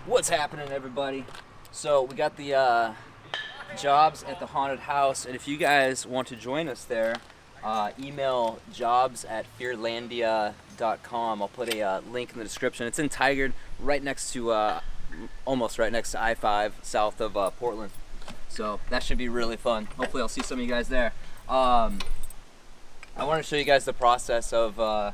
What's happening, everybody? So we got the jobs at the haunted house, and if you guys want to join us there, email jobs@fearlandia.com. I'll put a link in the description. It's in Tigard, right next to almost right next to I-5 south of Portland. So that should be really fun. Hopefully I'll see some of you guys there. I want to show you guys the process of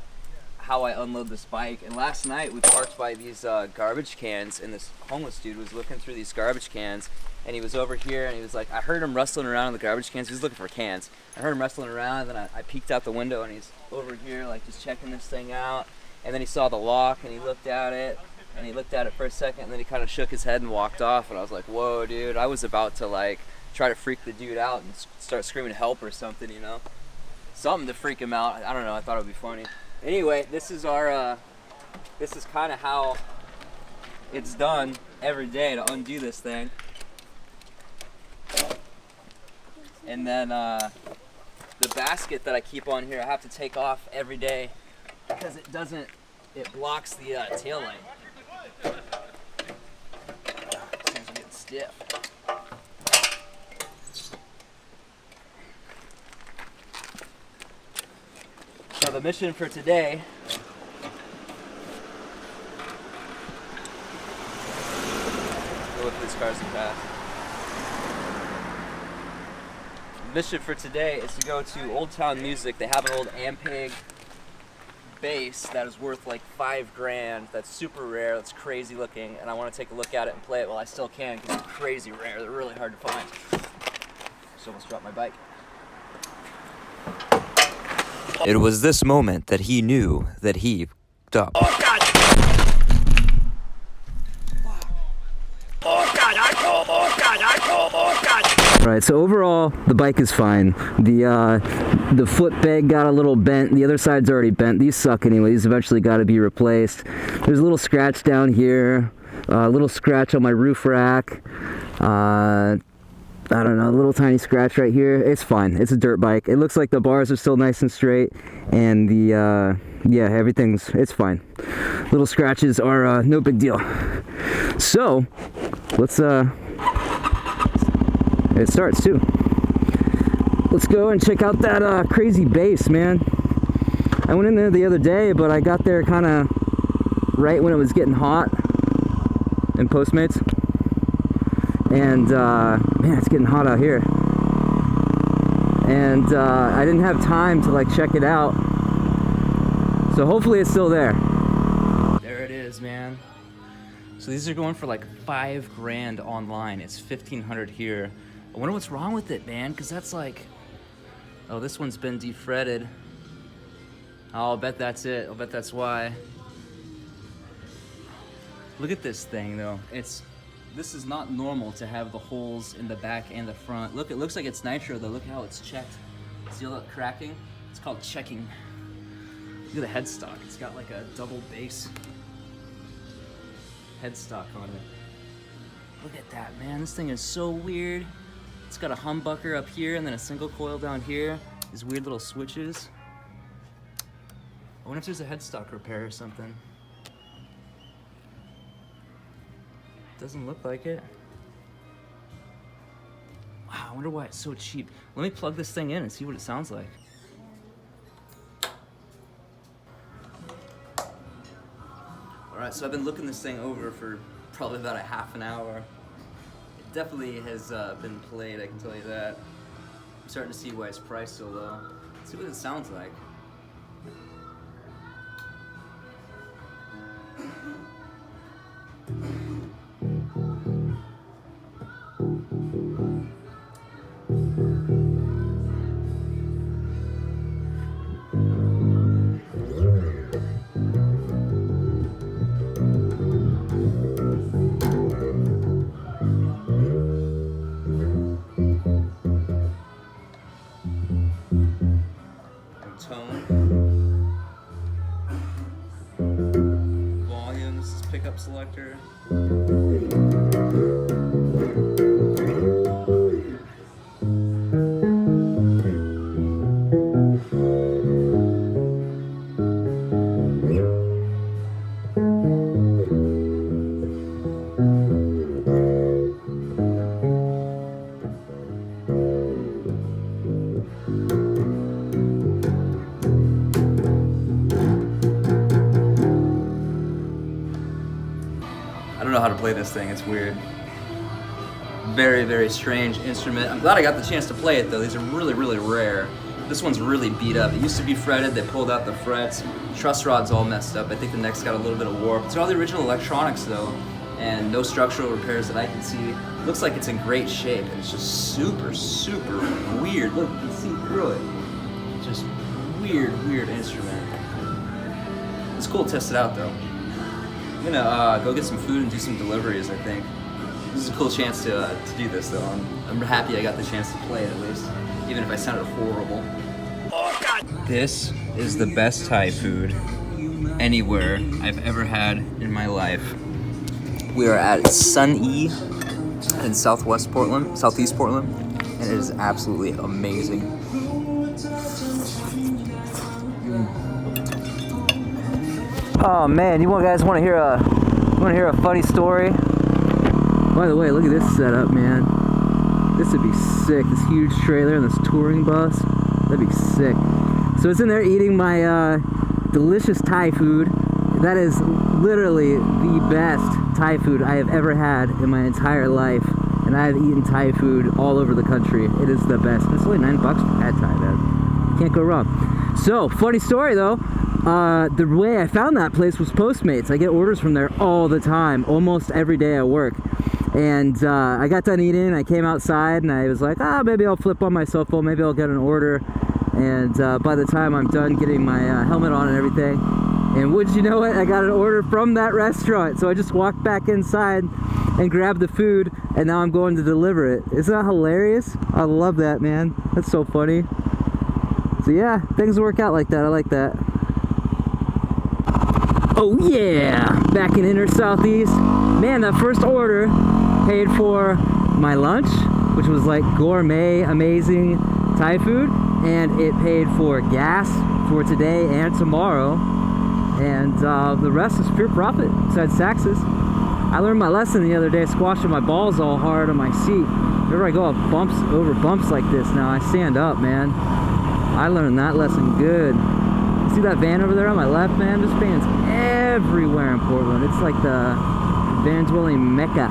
how I unload this bike. And last night we parked by these garbage cans, and this homeless dude was looking through these garbage cans, and he was over here, and he was like, I heard him rustling around in the garbage cans. He was looking for cans. I heard him rustling around, and then I peeked out the window, and he's over here like just checking this thing out. And then he saw the lock, and he looked at it, and he looked at it for a second, and then he kind of shook his head and walked off. And I was like, whoa, dude. I was about to like try to freak the dude out and start screaming help or something, you know? Something to freak him out. I don't know, I thought it would be funny. Anyway, this is our, this is kind of how it's done every day to undo this thing. And then the basket that I keep on here, I have to take off every day because it blocks the tail light. Things are getting stiff. So the mission for today go look at these cars in the past. The mission for today is to go to Old Town Music. They have an old Ampeg bass that is worth like $5,000. That's super rare, that's crazy looking, and I want to take a look at it and play it while I still can because it's crazy rare. They're really hard to find. Just almost dropped my bike. It was this moment that he knew that he f***ed up. Oh God! Oh God! Oh God! Alright, so overall, the bike is fine. The foot peg got a little bent. The other side's already bent. These suck anyway. These eventually got to be replaced. There's a little scratch down here. A little scratch on my roof rack. I don't know, a little tiny scratch right here. It's fine. It's a dirt bike. It looks like the bars are still nice and straight, and the yeah, it's fine. Little scratches are no big deal. So let's it starts too. Let's go and check out that crazy bass, man. I went in there the other day, but I got there kind of right when it was getting hot in Postmates. And man, it's getting hot out here. And I didn't have time to like check it out. So hopefully it's still there. There it is, man. So these are going for like $5,000 online. It's $1,500 here. I wonder what's wrong with it, man, because that's like, oh, this one's been defretted. I'll bet that's it. I'll bet that's why. Look at this thing though. This is not normal to have the holes in the back and the front. Look, it looks like it's nitro though. Look how it's checked. See all that cracking? It's called checking. Look at the headstock. It's got like a double base headstock on it. Look at that, man. This thing is so weird. It's got a humbucker up here and then a single coil down here. These weird little switches. I wonder if there's a headstock repair or something. Doesn't look like it. Wow, I wonder why it's so cheap. Let me plug this thing in and see what it sounds like. Alright, so I've been looking this thing over for probably about a half an hour. It definitely has been played, I can tell you that. I'm starting to see why it's priced so low. Let's see what it sounds like. Tone, volumes, pickup selector. I don't know how to play this thing, it's weird. Very, very strange instrument. I'm glad I got the chance to play it though. These are really, really rare. This one's really beat up. It used to be fretted, they pulled out the frets. Truss rod's all messed up. I think the neck's got a little bit of warp. It's all the original electronics though, and no structural repairs that I can see. Looks like it's in great shape, and it's just super, super weird. Look, you can see through it. Just weird, weird instrument. It's cool to test it out though. I'm gonna go get some food and do some deliveries, I think. This is a cool chance to do this though. I'm happy I got the chance to play it at least, even if I sounded horrible. Oh God! This is the best Thai food anywhere I've ever had in my life. We are at Sun E in southeast Portland, and it is absolutely amazing. Oh man, you guys want to hear a funny story? By the way, look at this setup, man. This would be sick. This huge trailer and this touring bus. That'd be sick. So it's in there eating my delicious Thai food. That is literally the best Thai food I have ever had in my entire life. And I have eaten Thai food all over the country. It is the best. It's only $9 for pad Thai, man. Can't go wrong. So, funny story though. The way I found that place was Postmates. I get orders from there all the time, almost every day at work. And I got done eating, I came outside and I was like, maybe I'll flip on my cell phone, maybe I'll get an order. And by the time I'm done getting my helmet on and everything, and would you know it, I got an order from that restaurant. So I just walked back inside and grabbed the food, and now I'm going to deliver it. Isn't that hilarious? I love that, man. That's so funny. So yeah, things work out like that. I like that. Oh yeah, back in Inner Southeast. Man, that first order paid for my lunch, which was like gourmet, amazing Thai food, and it paid for gas for today and tomorrow, and the rest is pure profit, besides taxes. I learned my lesson the other day, squashing my balls all hard on my seat. Whenever I go up over bumps like this now, I stand up, man. I learned that lesson good. You see that van over there on my left, man? There's vans everywhere in Portland. It's like the van dwelling mecca.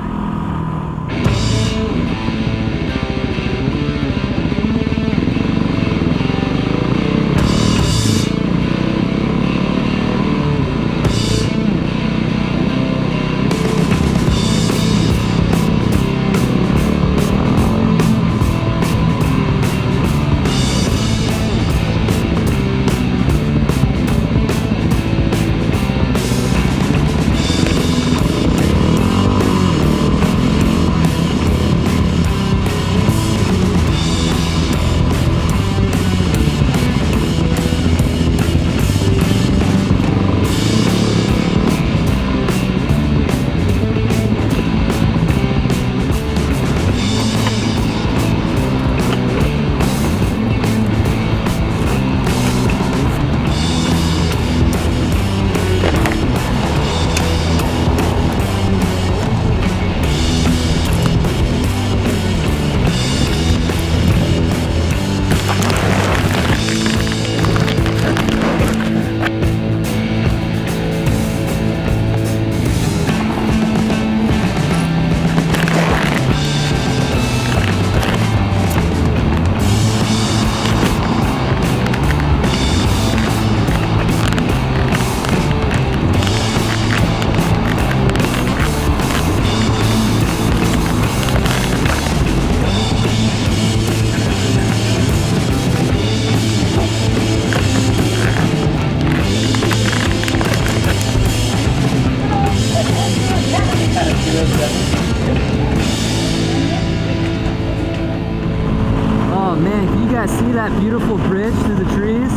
Oh man, can you guys see that beautiful bridge through the trees?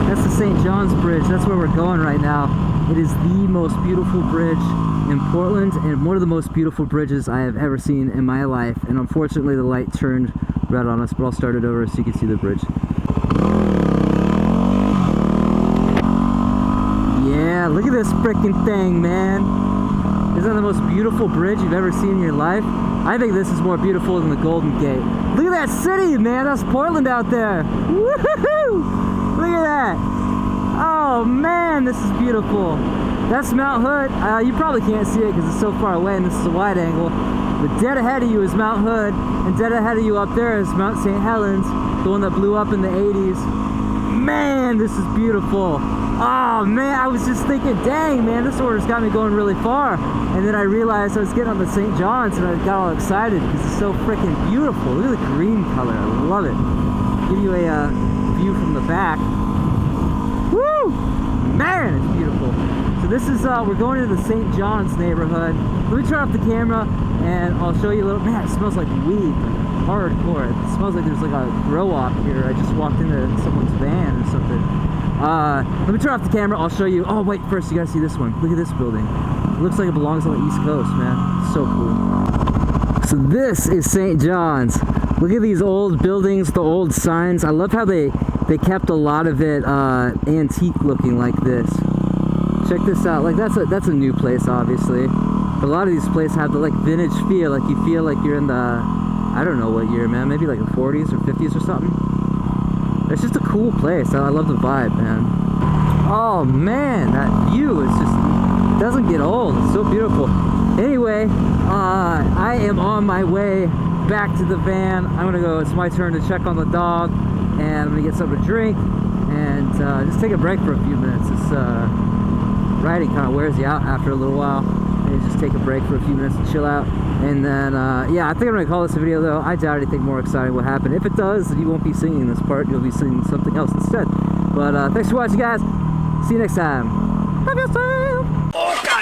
That's the St. John's Bridge. That's where we're going right now. It is the most beautiful bridge in Portland, and one of the most beautiful bridges I have ever seen in my life. And unfortunately the light turned red on us, but I'll start it over so you can see the bridge. Yeah, look at this freaking thing, man. Isn't that the most beautiful bridge you've ever seen in your life? I think this is more beautiful than the Golden Gate. Look at that city, man. That's Portland out there. Woohoo! Look at that. Oh man, this is beautiful. That's Mount Hood. You probably can't see it because it's so far away and this is a wide angle. But dead ahead of you is Mount Hood, and dead ahead of you up there is Mount St. Helens, the one that blew up in the 80s. Man, this is beautiful. Oh man, I was just thinking, dang man, this order's got me going really far. And then I realized I was getting on the St. John's and I got all excited because it's so freaking beautiful. Look at the green color, I love it. Give you a view from the back. Woo! Man, it's beautiful. So this is, we're going to the St. John's neighborhood. Let me turn off the camera and I'll show you a little, man, it smells like weed, hardcore. It smells like there's like a grow op here. I just walked into someone's van or something. Let me turn off the camera, I'll show you. Oh wait, first you gotta see this one. Look at this building. It looks like it belongs on the East Coast, man. It's so cool. So this is St. John's. Look at these old buildings, the old signs. I love how they kept a lot of it antique looking like this. Check this out. Like that's a new place, obviously. But a lot of these places have the like vintage feel. Like you feel like you're in the, I don't know what year, man. Maybe like the 40s or 50s or something. It's just a cool place. I love the vibe, man. Oh man, that view is just, it doesn't get old. It's so beautiful. Anyway, I am on my way back to the van. I'm gonna go, it's my turn to check on the dog, and I'm gonna get something to drink and just take a break for a few minutes. It's riding kind of wears you out after a little while. And just take a break for a few minutes and chill out. And then, yeah, I think I'm gonna call this a video though. I doubt anything more exciting will happen. If it does, then you won't be singing this part. You'll be singing something else instead. But thanks for watching, guys. See you next time. Love you,